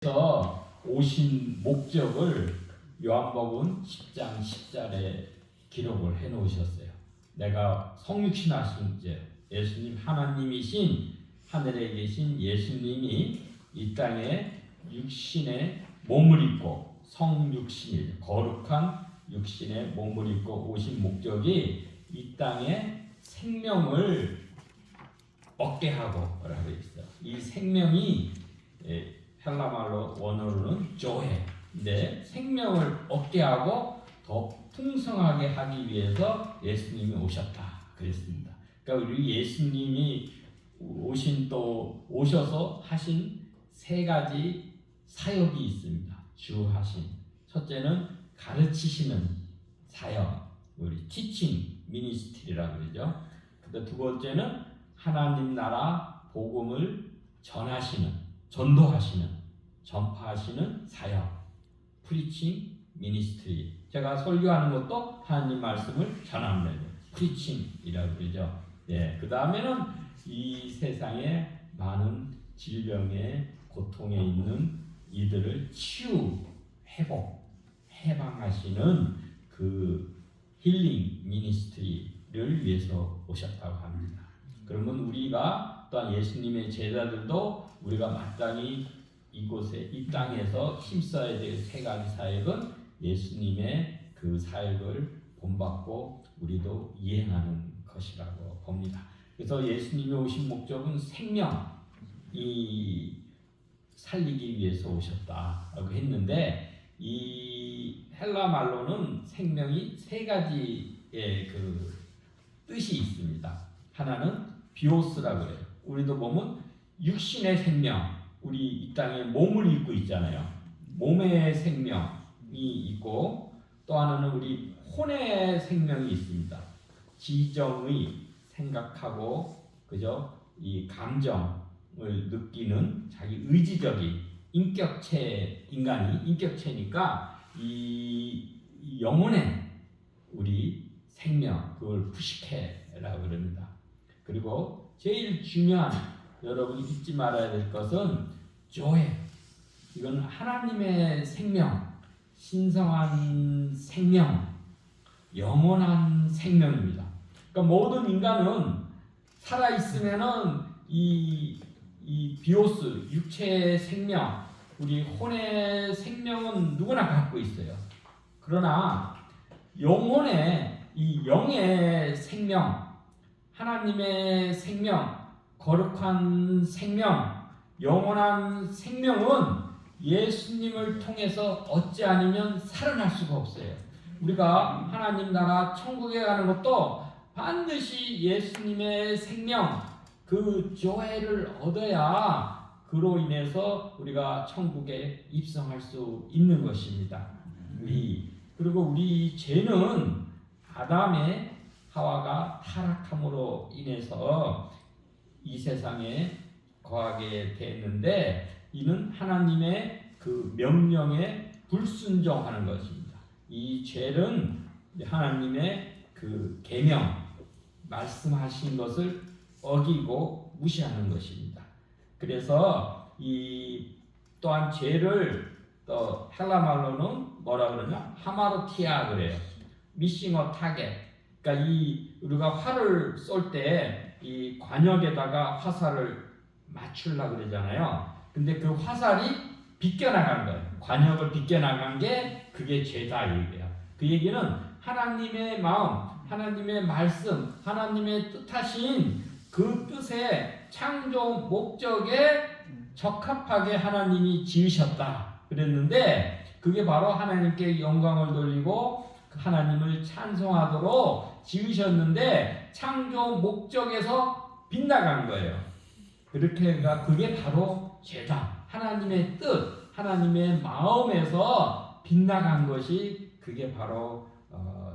그래서 오신 목적을 요한복음 10장 10절에 기록을 해 놓으셨어요. 내가 성육신하신 제 예수님 하나님이신 하늘에 계신 예수님이 이 땅에 육신의 몸을 입고 성육신이 거룩한 육신의 몸을 입고 오신 목적이 이 땅에 생명을 얻게 하고 라고 있어요. 이 생명이 헬라말로 원어로는 조해인데 생명을 얻게 하고 더 풍성하게 하기 위해서 예수님이 오셨다 그랬습니다. 그러니까 우리 예수님이 오셔서 하신 세 가지 사역이 있습니다. 주 하신 첫째는 가르치시는 사역, 우리 티칭 미니스트리라고 그러죠. 두 번째는 하나님 나라 복음을 전도하시는, 전파하시는 사역, 프리칭 미니스트리. 제가 설교하는 것도 하나님 말씀을 전하는 프리칭이라고 그러죠. 그 다음에는 이 세상에 많은 질병에 고통에 있는 이들을 해방하시는 그 힐링 미니스트리를 위해서 오셨다고 합니다. 그러면 우리가 또한 예수님의 제자들도 우리가 마땅히 이 땅에서 힘써야 될 세 가지 사역은 예수님의 그 사역을 본받고 우리도 이행하는 것이라고 봅니다. 그래서 예수님이 오신 목적은 생명이 살리기 위해서 오셨다라고 했는데 이 헬라 말로는 생명이 세 가지의 그 뜻이 있습니다. 하나는 비오스라고 해요. 우리도 보면 육신의 생명, 우리 이 땅에 몸을 입고 있잖아요. 몸의 생명이 있고 또 하나는 우리 혼의 생명이 있습니다. 지정의 생각하고 그죠? 이 감정을 느끼는 자기 의지적인 인간이 인격체니까 이 영혼의 우리 생명 그걸 푸시케라고 그럽니다. 그리고 제일 중요한 여러분이 잊지 말아야 될 것은 조해. 이건 하나님의 생명, 신성한 생명, 영원한 생명입니다. 그러니까 모든 인간은 살아 있으면은 이 비오스 육체의 생명, 우리 혼의 생명은 누구나 갖고 있어요. 그러나 영혼의 이 영의 생명, 하나님의 생명, 거룩한 생명, 영원한 생명은 예수님을 통해서 얻지 않으면 살아날 수가 없어요. 우리가 하나님 나라 천국에 가는 것도 반드시 예수님의 생명, 그 조회를 얻어야 그로 인해서 우리가 천국에 입성할 수 있는 것입니다. 그리고 우리 죄는 아담의 하와가 타락함으로 인해서 이 세상에 거하게 됐는데 이는 하나님의 그 명령에 불순종하는 것입니다. 이 죄는 하나님의 그 계명 말씀하신 것을 어기고 무시하는 것입니다. 그래서 이 또한 죄를 또 헬라 말로는 뭐라 그러냐? 하마르티아 그래요. 미싱어 타겟. 그러니까 우리가 활을 쏠 때 이 관역에다가 화살을 맞추려고 그러잖아요. 근데 그 화살이 비껴나간 거예요. 관역을 비껴나간 게 그게 죄다 이거예요. 그 얘기는 하나님의 마음, 하나님의 말씀, 하나님의 뜻하신 그 뜻의 창조 목적에 적합하게 하나님이 지으셨다 그랬는데 그게 바로 하나님께 영광을 돌리고 하나님을 찬송하도록 지으셨는데 창조 목적에서 빗나간 거예요. 그게 바로 죄다. 하나님의 뜻, 하나님의 마음에서 빗나간 것이 그게 바로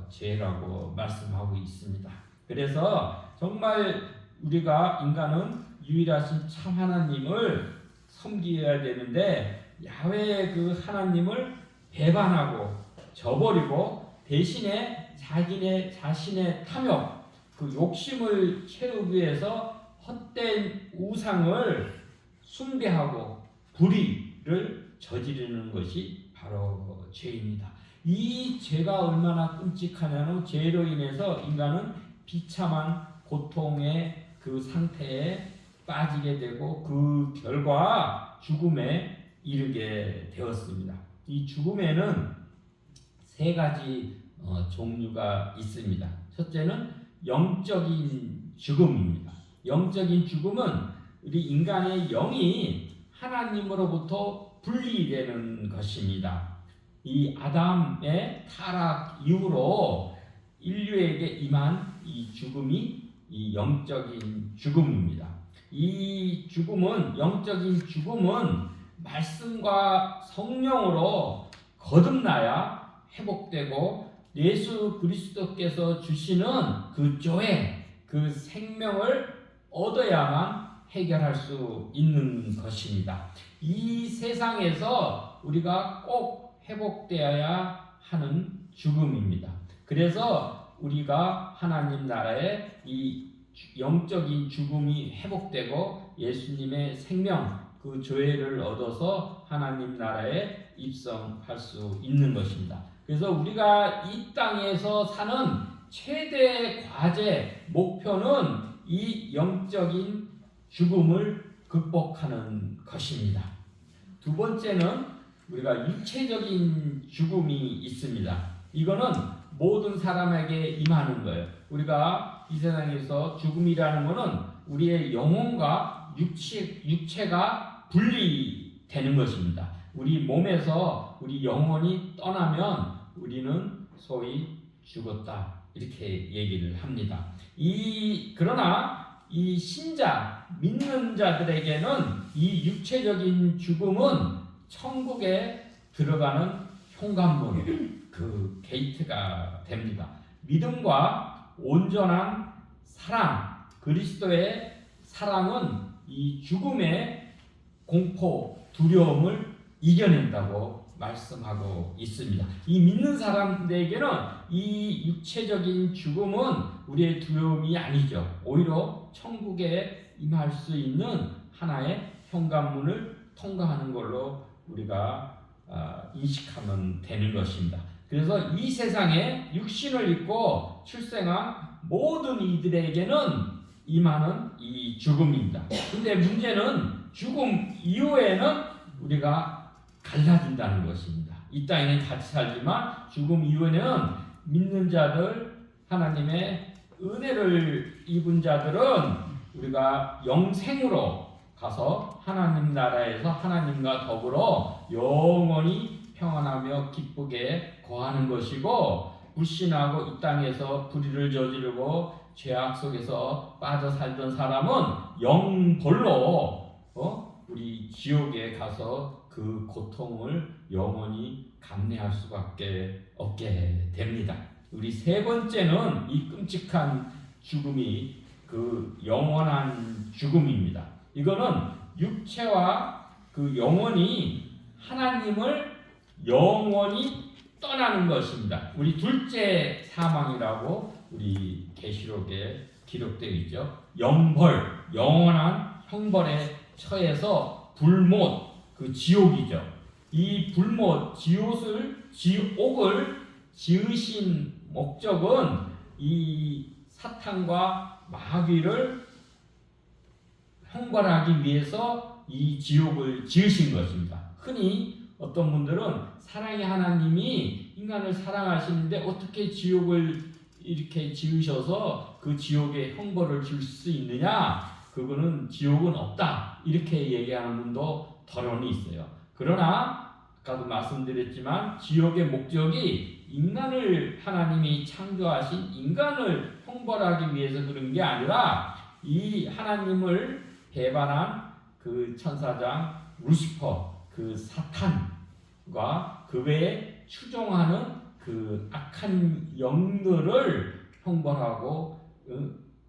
죄라고 말씀하고 있습니다. 그래서 정말 우리가 인간은 유일하신 참 하나님을 섬겨야 되는데 야훼의 그 하나님을 배반하고 저버리고 대신에 자신의 탐욕, 그 욕심을 채우기 위해서 헛된 우상을 숭배하고 불의를 저지르는 것이 바로 죄입니다. 이 죄가 얼마나 끔찍하냐면 죄로 인해서 인간은 비참한 고통의 그 상태에 빠지게 되고 그 결과 죽음에 이르게 되었습니다. 이 죽음에는 세 가지 종류가 있습니다. 첫째는 영적인 죽음입니다. 영적인 죽음은 우리 인간의 영이 하나님으로부터 분리되는 것입니다. 이 아담의 타락 이후로 인류에게 임한 이 죽음이 이 영적인 죽음입니다. 이 죽음은 영적인 죽음은 말씀과 성령으로 거듭나야 회복되고 예수 그리스도께서 주시는 그 조회, 그 생명을 얻어야만 해결할 수 있는 것입니다. 이 세상에서 우리가 꼭 회복되어야 하는 죽음입니다. 그래서 우리가 하나님 나라의 이 영적인 죽음이 회복되고 예수님의 생명, 그 조회를 얻어서 하나님 나라에 입성할 수 있는 것입니다. 그래서 우리가 이 땅에서 사는 최대 과제, 목표는 이 영적인 죽음을 극복하는 것입니다. 두 번째는 우리가 육체적인 죽음이 있습니다. 이거는 모든 사람에게 임하는 거예요. 우리가 이 세상에서 죽음이라는 것은 우리의 영혼과 육체가 분리되는 것입니다. 우리 몸에서 우리 영혼이 떠나면 우리는 소위 죽었다 이렇게 얘기를 합니다. 그러나 이 신자, 믿는 자들에게는 이 육체적인 죽음은 천국에 들어가는 현관문, 그 게이트가 됩니다. 믿음과 온전한 사랑, 그리스도의 사랑은 이 죽음의 공포, 두려움을 이겨낸다고 말씀하고 있습니다. 이 믿는 사람들에게는 이 육체적인 죽음은 우리의 두려움이 아니죠. 오히려 천국에 임할 수 있는 하나의 현관문을 통과하는 걸로 우리가 인식하면 되는 것입니다. 그래서 이 세상에 육신을 입고 출생한 모든 이들에게는 임하는 이 죽음입니다. 근데 문제는 죽음 이후에는 우리가 갈라진다는 것입니다. 이 땅에는 같이 살지만 죽음 이후에는 믿는 자들, 하나님의 은혜를 입은 자들은 우리가 영생으로 가서 하나님 나라에서 하나님과 더불어 영원히 평안하며 기쁘게 거하는 것이고, 불신하고 이 땅에서 불의를 저지르고 죄악 속에서 빠져 살던 사람은 영벌로 우리 지옥에 가서 그 고통을 영원히 감내할 수밖에 없게 됩니다. 우리 세 번째는 이 끔찍한 죽음이 그 영원한 죽음입니다. 이거는 육체와 그 영혼이 하나님을 영원히 떠나는 것입니다. 우리 둘째 사망이라고 우리 계시록에 기록되어 있죠. 영벌, 영원한 형벌에 처해서 불못, 그 지옥이죠. 이 불못, 지옥을 지으신 목적은 이 사탄과 마귀를 형벌하기 위해서 이 지옥을 지으신 것입니다. 흔히 어떤 분들은 사랑의 하나님이 인간을 사랑하시는데 어떻게 지옥을 이렇게 지으셔서 그 지옥에 형벌을 줄 수 있느냐? 그거는 지옥은 없다. 이렇게 얘기하는 분도 더러는 있어요. 그러나 아까도 말씀드렸지만 지옥의 목적이 인간을 하나님이 창조하신 인간을 형벌하기 위해서 그런 게 아니라 이 하나님을 배반한 그 천사장 루시퍼, 그 사탄과 그 외에 추종하는 그 악한 영들을 형벌하고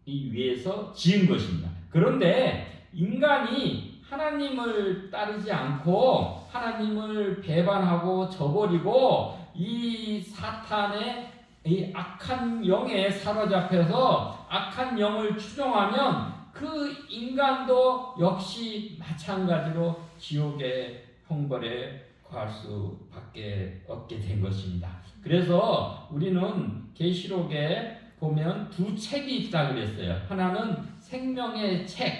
이 위해서 지은 것입니다. 그런데 인간이 하나님을 따르지 않고 하나님을 배반하고 저버리고 이 사탄의 이 악한 영에 사로잡혀서 악한 영을 추종하면 그 인간도 역시 마찬가지로 지옥에 형벌에 거할 수밖에 없게 된 것입니다. 그래서 우리는 계시록에 보면 두 책이 있다 그랬어요. 하나는 생명의 책,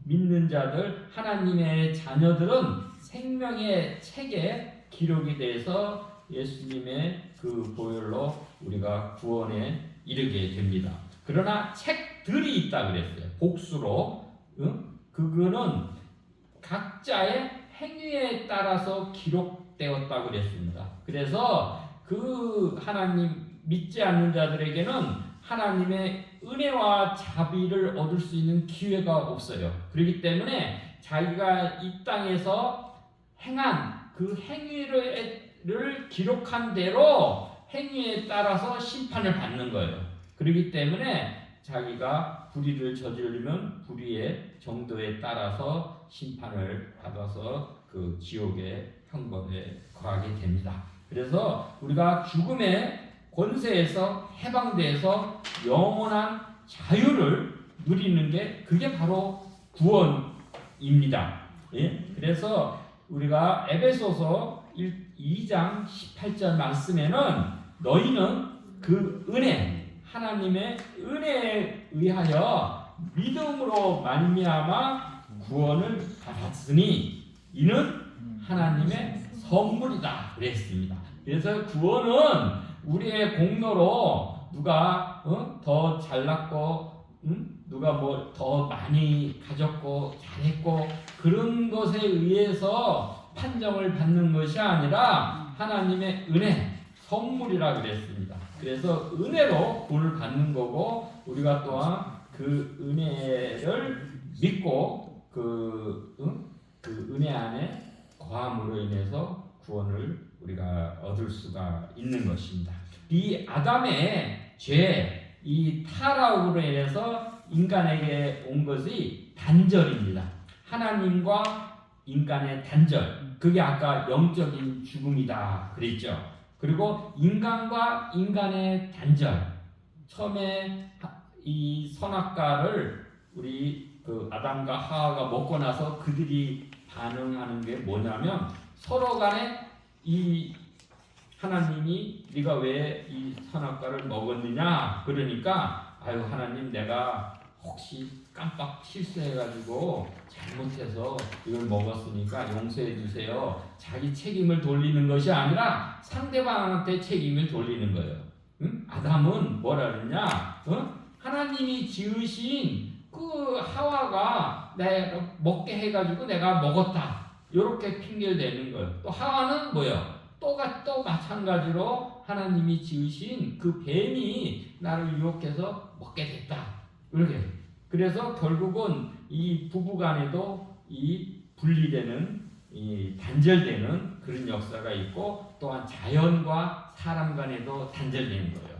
믿는 자들, 하나님의 자녀들은 생명의 책에 기록이 돼서 예수님의 그 보혈로 우리가 구원에 이르게 됩니다. 그러나 책들이 있다 그랬어요. 복수로. 그거는 각자의 행위에 따라서 기록되었다고 그랬습니다. 그래서 그 하나님 믿지 않는 자들에게는 하나님의 은혜와 자비를 얻을 수 있는 기회가 없어요. 그렇기 때문에 자기가 이 땅에서 행한 그 행위를 기록한 대로 행위에 따라서 심판을 받는 거예요. 그렇기 때문에 자기가 불의를 저지르면 불의의 정도에 따라서 심판을 받아서 그 지옥의 형벌에 거하게 됩니다. 그래서 우리가 죽음의 권세에서 해방돼서 영원한 자유를 누리는 게 그게 바로 구원입니다. 예? 그래서 우리가 에베소서 2장 18절 말씀에는 너희는 그 은혜, 하나님의 은혜에 의하여 믿음으로 말미암아 구원을 받았으니 이는 하나님의 선물이다 그랬습니다. 그래서 구원은 우리의 공로로 누가 더 잘났고 누가 뭐 더 많이 가졌고 잘했고 그런 것에 의해서 판정을 받는 것이 아니라 하나님의 은혜, 선물이라 그랬습니다. 그래서 은혜로 구원을 받는 거고 우리가 또한 그 은혜를 믿고 그 은혜 안에 거함으로 인해서 구원을 우리가 얻을 수가 있는 것입니다. 이 아담의 죄, 이 타락으로 인해서 인간에게 온 것이 단절입니다. 하나님과 인간의 단절. 그게 아까 영적인 죽음이다 그랬죠. 그리고 인간과 인간의 단절. 처음에 이 선악과를 우리 그 아담과 하와가 먹고 나서 그들이 반응하는 게 뭐냐면 서로 간에 이 하나님이 네가 왜 이 선악과를 먹었느냐 그러니까 아유 하나님 내가 혹시 깜빡 실수해가지고 잘못해서 이걸 먹었으니까 용서해 주세요. 자기 책임을 돌리는 것이 아니라 상대방한테 책임을 돌리는 거예요. 응? 아담은 뭐라 그러냐? 하나님이 지으신 그 하와가 내가 먹게 해가지고 내가 먹었다. 이렇게 핑계를 대는 거예요. 또 하와는 뭐요? 또 마찬가지로 하나님이 지으신 그 뱀이 나를 유혹해서 먹게 됐다. 이렇게. 그래서 결국은 이 부부간에도 이 분리되는, 이 단절되는 그런 역사가 있고 또한 자연과 사람 간에도 단절되는 거예요.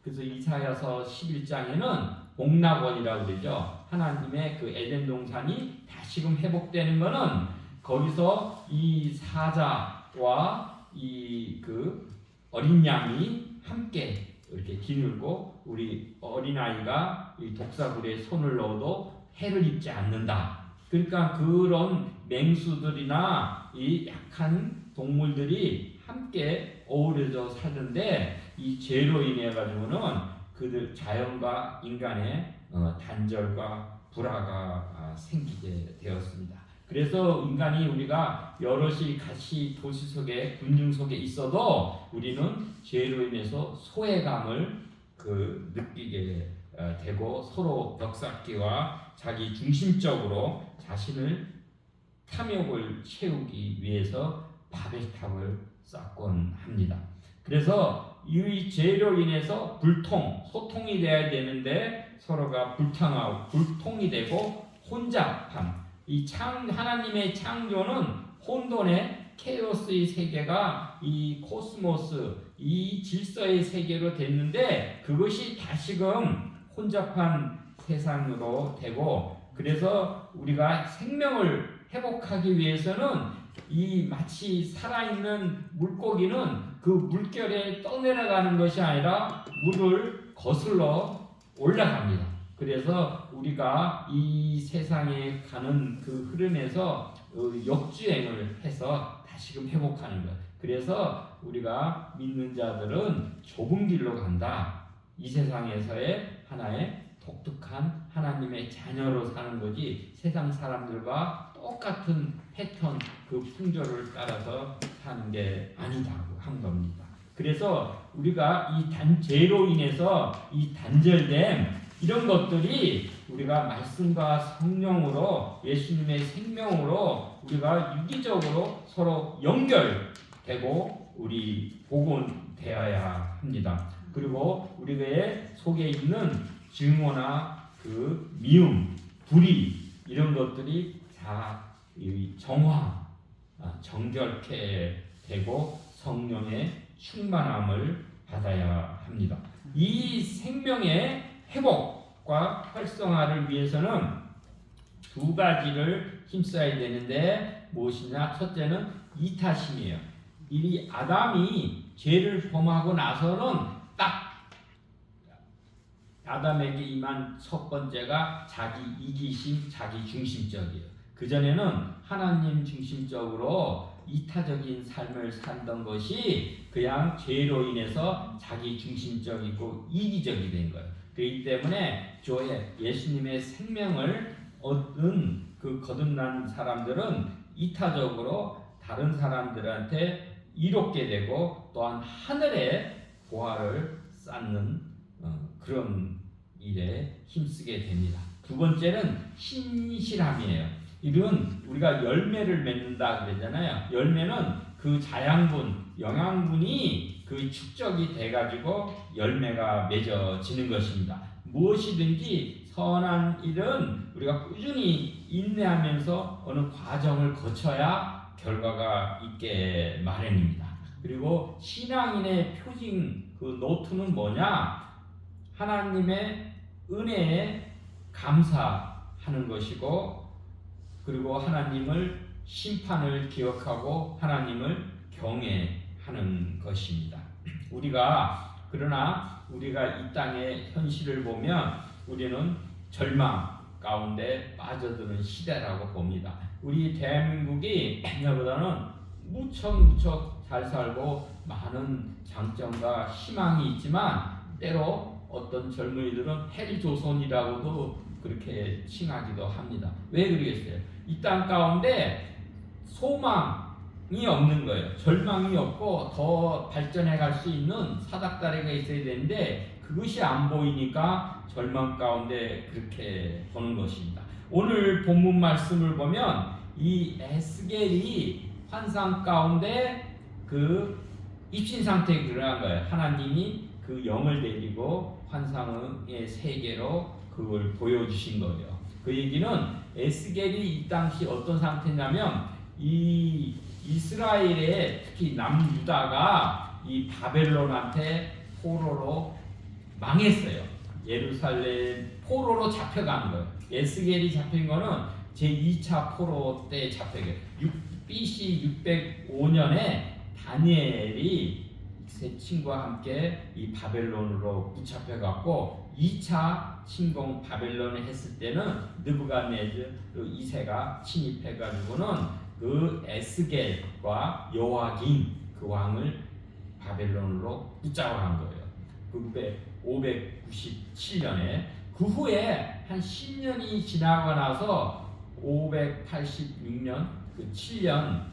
그래서 이사야서 11장에는 복락원이라고 그러죠. 하나님의 그 에덴 동산이 다시금 회복되는 거는 거기서 이 사자와 이 그 어린 양이 함께 이렇게 기늘고 우리 어린아이가 이 독사굴에 손을 넣어도 해를 입지 않는다. 그러니까 그런 맹수들이나 이 약한 동물들이 함께 어우러져 사는데 이 죄로 인해 가지고는 그들 자연과 인간의 단절과 불화가 생기게 되었습니다. 그래서 인간이 우리가 여럿이 같이 도시 속에 군중 속에 있어도 우리는 죄로 인해서 소외감을 느끼게 되고 서로 벽쌓기와 자기 중심적으로 자신을 탐욕을 채우기 위해서 바벨탑을 쌓곤 합니다. 그래서 이 죄로 인해서 소통이 돼야 되는데 서로가 불통이 되고 혼잡함. 하나님의 창조는 혼돈의 케오스의 세계가 이 코스모스, 이 질서의 세계로 됐는데 그것이 다시금 혼잡한 세상으로 되고 그래서 우리가 생명을 회복하기 위해서는 이 마치 살아있는 물고기는 그 물결에 떠내려가는 것이 아니라 물을 거슬러 올라갑니다. 그래서 우리가 이 세상에 가는 그 흐름에서 역주행을 해서 다시금 회복하는 것. 그래서 우리가 믿는 자들은 좁은 길로 간다. 이 세상에서의 하나의 독특한 하나님의 자녀로 사는 거지 세상 사람들과 똑같은 패턴 그 풍조를 따라서 사는 게 아니다고 한 겁니다. 그래서 우리가 이 죄로 인해서 이 단절됨 이런 것들이 우리가 말씀과 성령으로 예수님의 생명으로 우리가 유기적으로 서로 연결되고 우리 복원되어야 합니다. 그리고 우리의 속에 있는 증오나 그 미움, 불의 이런 것들이 다 정결케 되고 성령의 충만함을 받아야 합니다. 이 생명의 회복과 활성화를 위해서는 두 가지를 힘써야 되는데 무엇이냐? 첫째는 이타심이에요. 이 아담이 죄를 범하고 나서는 딱 아담에게 임한 첫 번째가 자기 이기심, 자기 중심적이에요. 그전에는 하나님 중심적으로 이타적인 삶을 살던 것이 그냥 죄로 인해서 자기 중심적이고 이기적이 된 거예요. 그렇기 때문에 예수님의 생명을 얻은 그 거듭난 사람들은 이타적으로 다른 사람들한테 이롭게 되고 또한 하늘의 보화를 쌓는 그런 일에 힘쓰게 됩니다. 두 번째는 신실함이에요. 이건 우리가 열매를 맺는다 그랬잖아요. 열매는 그 자양분, 영양분이 그 축적이 돼가지고 열매가 맺어지는 것입니다. 무엇이든지 선한 일은 우리가 꾸준히 인내하면서 어느 과정을 거쳐야 결과가 있게 마련입니다. 그리고 신앙인의 표징 그 노트는 뭐냐? 하나님의 은혜에 감사하는 것이고 그리고 하나님을 심판을 기억하고 하나님을 경외하는 것입니다. 그러나 우리가 이 땅의 현실을 보면 우리는 절망 가운데 빠져드는 시대라고 봅니다. 우리 대한민국이 옛날보다는 무척 잘 살고 많은 장점과 희망이 있지만 때로 어떤 젊은이들은 헬조선이라고도 그렇게 칭하기도 합니다. 왜 그러겠어요? 이 땅 가운데 소망이 없는 거예요. 절망이 없고 더 발전해 갈 수 있는 사닥다리가 있어야 되는데 그것이 안 보이니까 절망 가운데 그렇게 보는 것입니다. 오늘 본문 말씀을 보면 이 에스겔이 환상 가운데 그 입신 상태에 들어간 거예요. 하나님이 그 영을 데리고 환상의 세계로 그걸 보여주신 거예요. 그 얘기는 에스겔이 이 당시 어떤 상태냐면 이 이스라엘의 특히 남유다가 이 바벨론한테 포로로 망했어요. 예루살렘 포로로 잡혀간 거예요. 에스겔이 잡힌 거는 제2차 포로 때 잡혀요. BC 605년에 다니엘이 세 친구와 함께 이 바벨론으로 붙잡혀 갖고 2차 침공 바벨론을 했을 때는 느부갓네살 2세가 침입해 가지고는 그 에스겔과 요아긴 그 왕을 바벨론으로 붙잡아간 거예요. 그 597년에 그 후에 한 10년이 지나고 나서 586년 그 7년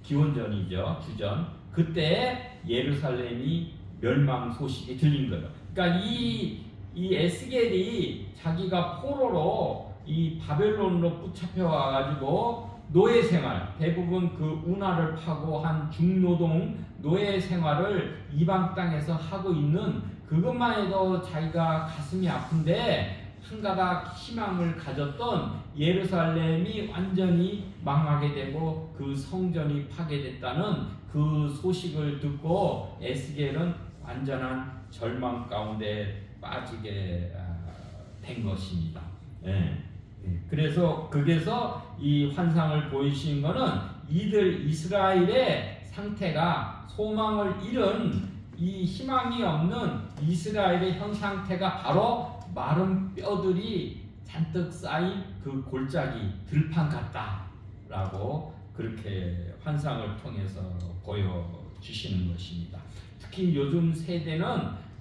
기원전이죠. 주전 그때 예루살렘이 멸망 소식이 들린 거예요. 그러니까 이 에스겔이 자기가 포로로 이 바벨론으로 붙잡혀 와가지고 노예 생활, 대부분 그 운하를 파고 한 중노동 노예 생활을 이방 땅에서 하고 있는 그것만 해도 자기가 가슴이 아픈데 한 가닥 희망을 가졌던 예루살렘이 완전히 망하게 되고 그 성전이 파괴됐다는 그 소식을 듣고 에스겔은 완전한 절망 가운데 빠지게 된 것입니다. 그래서 거기서 이 환상을 보이신 것은 이스라엘의 상태가 소망을 잃은 이 희망이 없는 이스라엘의 현 상태가 바로 마른 뼈들이 잔뜩 쌓인 그 골짜기 들판 같다라고 라고 그렇게 환상을 통해서 보여주시는 것입니다. 특히 요즘 세대는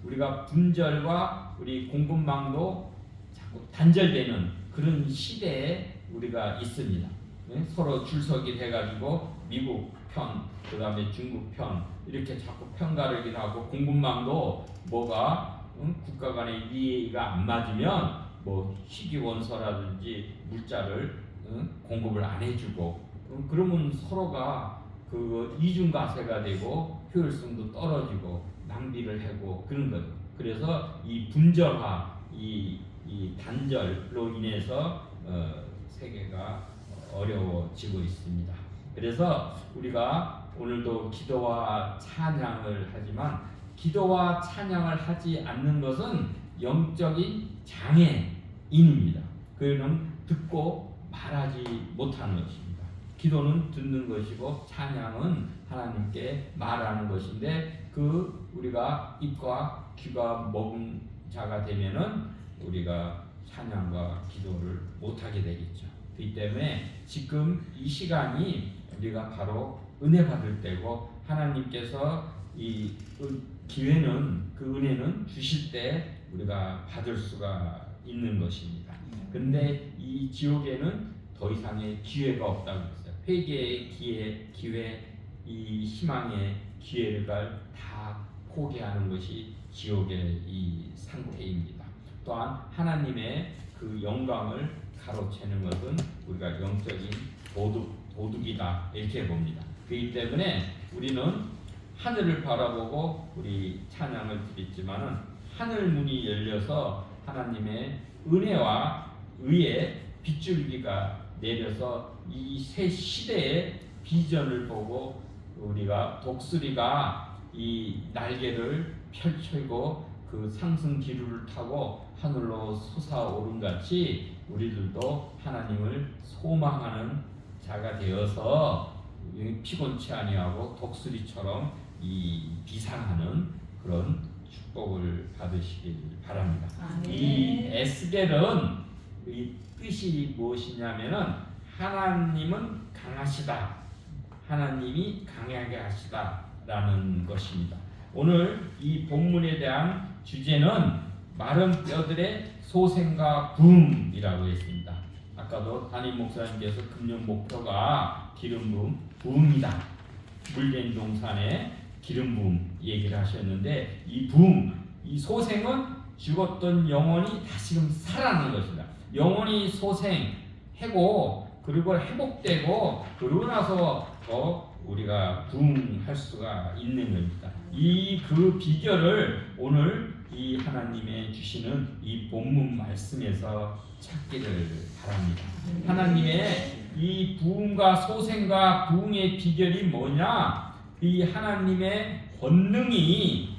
우리가 분절과 우리 공급망도 자꾸 단절되는 그런 시대에 우리가 있습니다. 네? 서로 줄서기를 해가지고 미국 편, 그 다음에 중국 편 이렇게 자꾸 편가르기를 하고 공급망도 뭐가 국가 간의 이해가 안 맞으면 뭐 희귀원소라든지 물자를 공급을 안 해주고 그러면 서로가 그 이중과세가 되고 효율성도 떨어지고 낭비를 하고 그런 거죠. 그래서 이 분절화, 이 단절로 인해서 세계가 어려워지고 있습니다. 그래서 우리가 오늘도 기도와 찬양을 하지만 기도와 찬양을 하지 않는 것은 영적인 장애인입니다. 그는 듣고 말하지 못하는 것입니다. 기도는 듣는 것이고 찬양은 하나님께 말하는 것인데 그 우리가 입과 귀가 먹은 자가 되면은 우리가 찬양과 기도를 못하게 되겠죠. 그렇기 때문에 지금 이 시간이 우리가 바로 은혜 받을 때고 하나님께서 이 기회는 그 은혜는 주실 때 우리가 받을 수가 있는 것입니다. 그런데 이 지옥에는 더 이상의 기회가 없다고 했어요. 회개의 기회, 이 희망의 기회를 다 포기하는 것이 지옥의 이 상태입니다. 또한 하나님의 그 영광을 가로채는 것은 우리가 영적인 도둑이다 이렇게 봅니다. 그렇기 때문에 우리는 하늘을 바라보고 우리 찬양을 드리지만은 하늘 문이 열려서 하나님의 은혜와 의의 빗줄기가 내려서 이 새 시대의 비전을 보고 우리가 독수리가 이 날개를 펼치고 그 상승 기류를 타고 하늘로 솟아오른 같이 우리들도 하나님을 소망하는 자가 되어서 피곤치 아니하고 독수리처럼 이 비상하는 그런 축복을 받으시길 바랍니다. 이 에스겔은 이 뜻이 무엇이냐면은 하나님은 강하시다, 하나님이 강하게 하시다라는 것입니다. 오늘 이 본문에 대한 주제는 마른 뼈들의 소생과 부음이라고 했습니다. 아까도 담임 목사님께서 금년 목표가 기름 부음, 부음이다. 물된 동산의 기름 부음 얘기를 하셨는데 이 부음, 이 소생은 죽었던 영혼이 다시금 살아나는 것이다. 영혼이 소생하고 그리고 회복되고 그러고 나서 더 우리가 부흥할 수가 있는 겁니다. 이 그 비결을 오늘 이 하나님의 주시는 이 본문 말씀에서 찾기를 바랍니다. 하나님의 이 부흥과 소생과 부흥의 비결이 뭐냐? 이 하나님의 권능이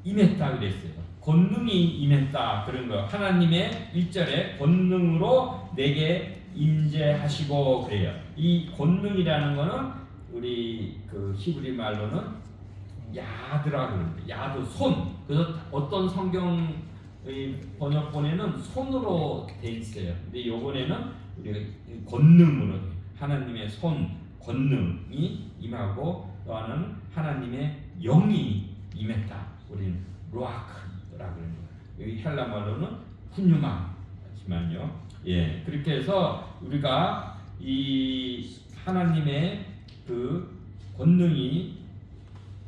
임했다 그랬어요. 권능이 임했다 그런 거. 하나님의 1절에 권능으로 내게 임재하시고 그래요. 이 권능이라는 거는 우리 그 히브리 말로는 야드라고 그럽니다. 야드, 손. 그래서 어떤 성경 번역본에는 손으로 돼 있어요. 근데 요번에는 우리가 권능으로 돼요. 하나님의 손, 권능이 임하고 또는 하나님의 영이 임했다. 우리는 루아크라고 그러는 거예요. 여기 헬라 말로는 푸뉴마지만요. 예, 그렇게 해서 우리가 이 하나님의 그 권능이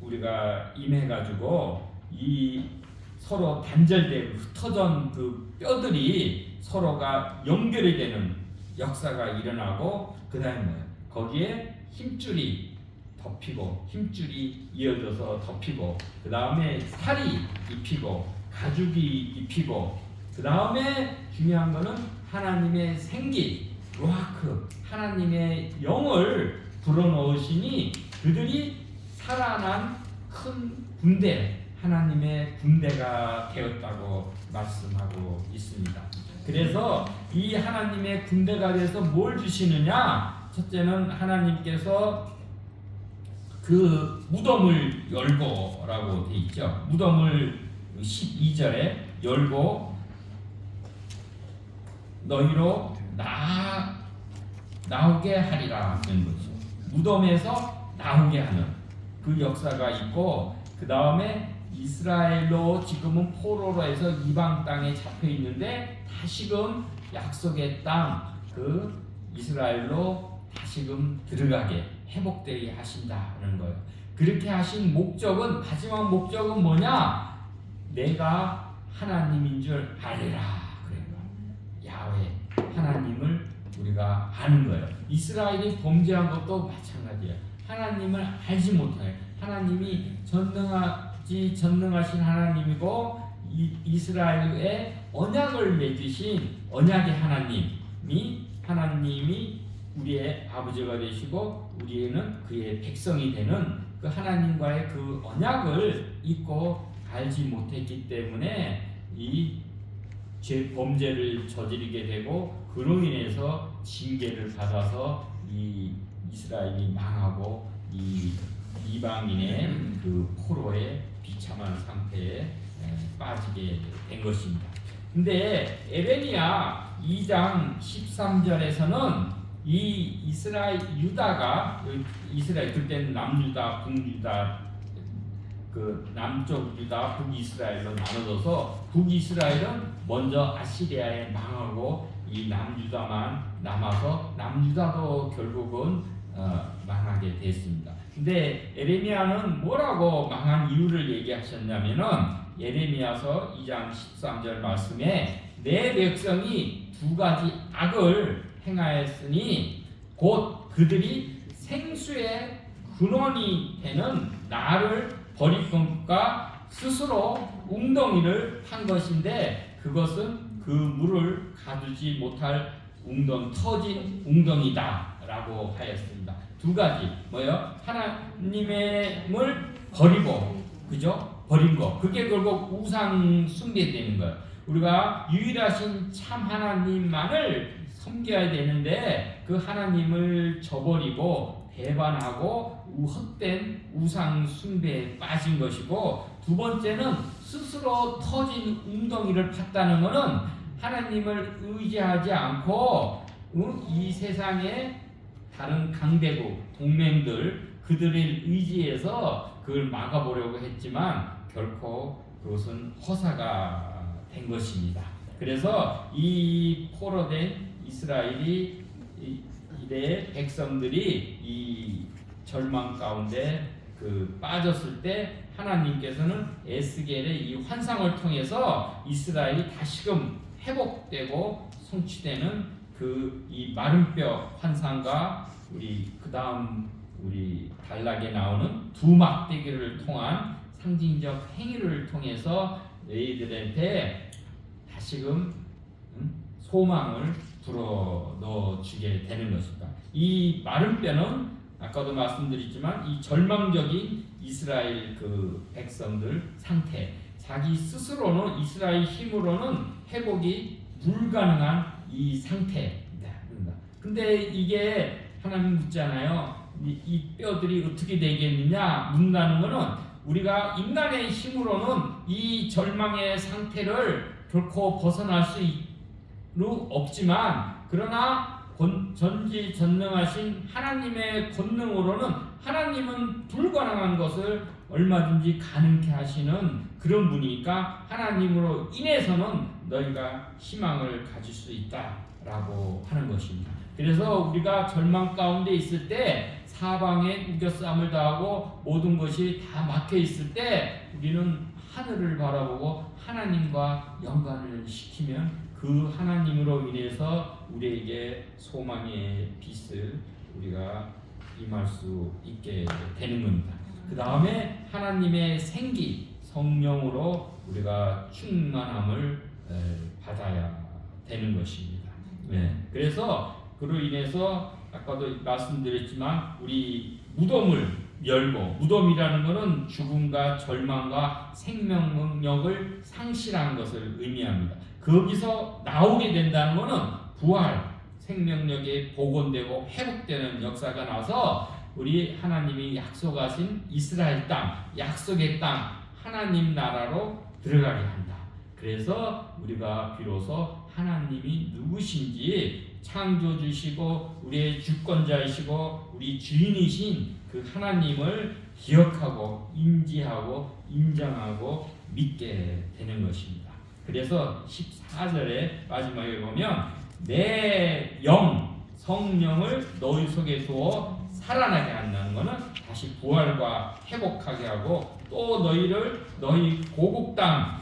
우리가 임해가지고 이 서로 단절되고 흩어진 그 뼈들이 서로가 연결이 되는 역사가 일어나고 그 다음에 뭐예요? 거기에 힘줄이 덮이고 힘줄이 이어져서 덮이고 그 다음에 살이 입히고 가죽이 입히고 그 다음에 중요한 거는 하나님의 생기 루아크 하나님의 영을 불어넣으시니 그들이 살아난 큰 군대 하나님의 군대가 되었다고 말씀하고 있습니다. 그래서 이 하나님의 군대가 돼서 뭘 주시느냐? 첫째는 하나님께서 그 무덤을 열고라고 돼 있죠. 무덤을 12절에 열고 너희로 나오게 하리라 하는 거죠. 무덤에서 나오게 하는 그 역사가 있고, 그 다음에 이스라엘로 지금은 포로로 해서 이방 땅에 잡혀 있는데 다시금 약속의 땅 그 이스라엘로 다시금 들어가게 회복되게 하신다는 거예요. 그렇게 하신 목적은, 마지막 목적은 뭐냐? 내가 하나님인 줄 알리라. 그래요. 야훼 하나님을 우리가 아는 거예요. 이스라엘이 범죄한 것도 마찬가지예요. 하나님을 알지 못해요. 하나님이 전능하신 하나님이고 이스라엘의 언약을 맺으신 언약의 하나님이 우리의 아버지가 되시고 우리는 그의 백성이 되는 그 하나님과의 그 언약을 잊고 알지 못했기 때문에 이 범죄를 저지르게 되고, 그로 인해서 징계를 받아서 이 이스라엘이 망하고 이 이방인의 그 포로의 비참한 상태에 빠지게 된 것입니다. 근데 에레미야 2장 13절에서는 이 유다가, 이스라엘 그때는 남유다, 북유다, 그 남쪽 유다, 북이스라엘로 나눠져서 북이스라엘은 먼저 아시리아에 망하고 이 남유다만 남아서 남유다도 결국은 망하게 됐습니다. 근데 에레미야는 뭐라고 망한 이유를 얘기하셨냐면은 예레미야서 2장 13절 말씀에 내 백성이 두 가지 악을 행하였으니 곧 그들이 생수의 근원이 되는 나를 버릴 것과 스스로 웅덩이를 판 것인데 그것은 그 물을 가두지 못할 터진 웅덩이다라고 하였습니다. 두 가지 뭐요? 하나님을 버리고, 그죠? 버린 거. 그게 결국 우상 숭배되는 거예요. 우리가 유일하신 참 하나님만을 섬겨야 되는데 그 하나님을 저버리고 배반하고 헛된 우상 숭배에 빠진 것이고, 두 번째는 스스로 터진 웅덩이를 팠다는 것은 하나님을 의지하지 않고 이 세상의 다른 강대국 동맹들 그들을 의지해서 그걸 막아보려고 했지만 결코 그것은 허사가 된 것입니다. 그래서 이 포로된 이스라엘이 이래 백성들이 이 절망 가운데 빠졌을 때 하나님께서는 에스겔의 이 환상을 통해서 이스라엘이 다시금 회복되고 성취되는 이 마른 뼈 환상과 우리 단락에 나오는 두 막대기를 통한 상징적 행위를 통해서 너희들한테 다시금 소망을 불어넣어 주게 되는 것입니다. 이 마른 뼈는 아까도 말씀드렸지만 이 절망적인 이스라엘 백성들 상태, 자기 스스로는 이스라엘 힘으로는 회복이 불가능한 이 상태입니다. 근데 이게 하나님 묻잖아요. 이 뼈들이 어떻게 되겠느냐 묻는다는 것은 우리가 인간의 힘으로는 이 절망의 상태를 결코 벗어날 수 없지만, 그러나 전지전능하신 하나님의 권능으로는 하나님은 불가능한 것을 얼마든지 가능케 하시는 그런 분이니까 하나님으로 인해서는 너희가 희망을 가질 수 있다라고 하는 것입니다. 그래서 우리가 절망 가운데 있을 때, 사방에 우겨싸움을 당하고 모든 것이 다 막혀 있을 때 우리는 하늘을 바라보고 하나님과 연관을 시키면 그 하나님으로 인해서 우리에게 소망의 빛을 우리가 임할 수 있게 되는 겁니다. 그 다음에 하나님의 생기, 성령으로 우리가 충만함을 받아야 되는 것입니다. 네. 그래서 그로 인해서 아까도 말씀드렸지만 우리 무덤을 열고, 무덤이라는 것은 죽음과 절망과 생명 능력을 상실한 것을 의미합니다. 거기서 나오게 된다는 것은 부활, 생명력이 복원되고 회복되는 역사가 나서 우리 하나님이 약속하신 이스라엘 땅, 약속의 땅, 하나님 나라로 들어가게 한다. 그래서 우리가 비로소 하나님이 누구신지 창조주시고 우리의 주권자이시고 우리 주인이신 그 하나님을 기억하고 인지하고 인정하고 믿게 되는 것입니다. 그래서 14절에 마지막에 보면 내 영 성령을 너희 속에 두어 살아나게 한다는 것은 다시 부활과 회복하게 하고 또 너희 고국 땅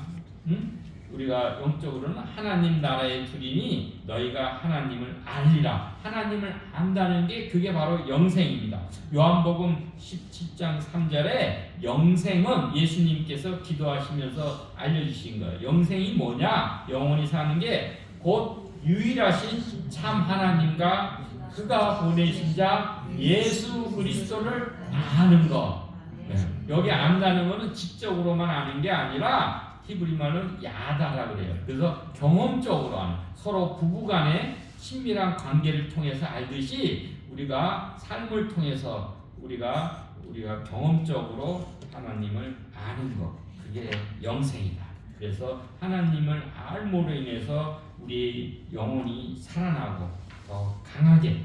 우리가 영적으로는 하나님 나라의 들이니 너희가 하나님을 알리라. 하나님을 안다는 게 그게 바로 영생입니다. 요한복음 17장 3절에 영생은 예수님께서 기도하시면서 알려주신 거예요. 영생이 뭐냐? 영원히 사는 게 곧 유일하신 참 하나님과 그가 보내신 자 예수 그리스도를 아는 것. 네. 여기 안다는 것은 지적으로만 아는 게 아니라 히브리 말은 야다라 그래요. 그래서 경험적으로 아는, 서로 부부간의 친밀한 관계를 통해서 알듯이 우리가 삶을 통해서 우리가 경험적으로 하나님을 아는 것, 그게 영생이다. 그래서 하나님을 알므로 인해서 우리 영혼이 살아나고 더 강하게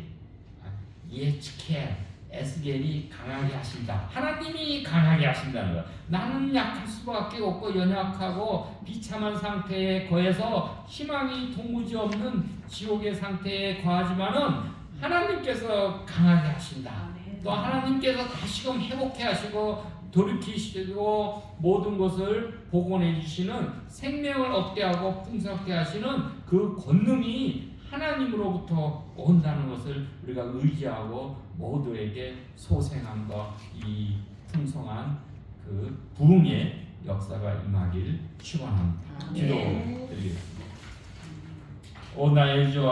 예측해 에스겔이 강하게 하신다. 하나님이 강하게 하신다는 것. 나는 약할 수밖에 없고 연약하고 비참한 상태에 거해서 희망이 도무지 없는 지옥의 상태에 거하지만은 하나님께서 강하게 하신다. 또 하나님께서 다시금 회복해 하시고 돌이키시고 모든 것을 복원해 주시는 생명을 얻게 하고 풍성하게 하시는 그 권능이 하나님으로부터 온다는 것을 우리가 의지하고 모두에게 소생함과 이 풍성한 그 부흥의 역사가 임하길 축원합니다. 기도드리겠습니다. 오 나의 주와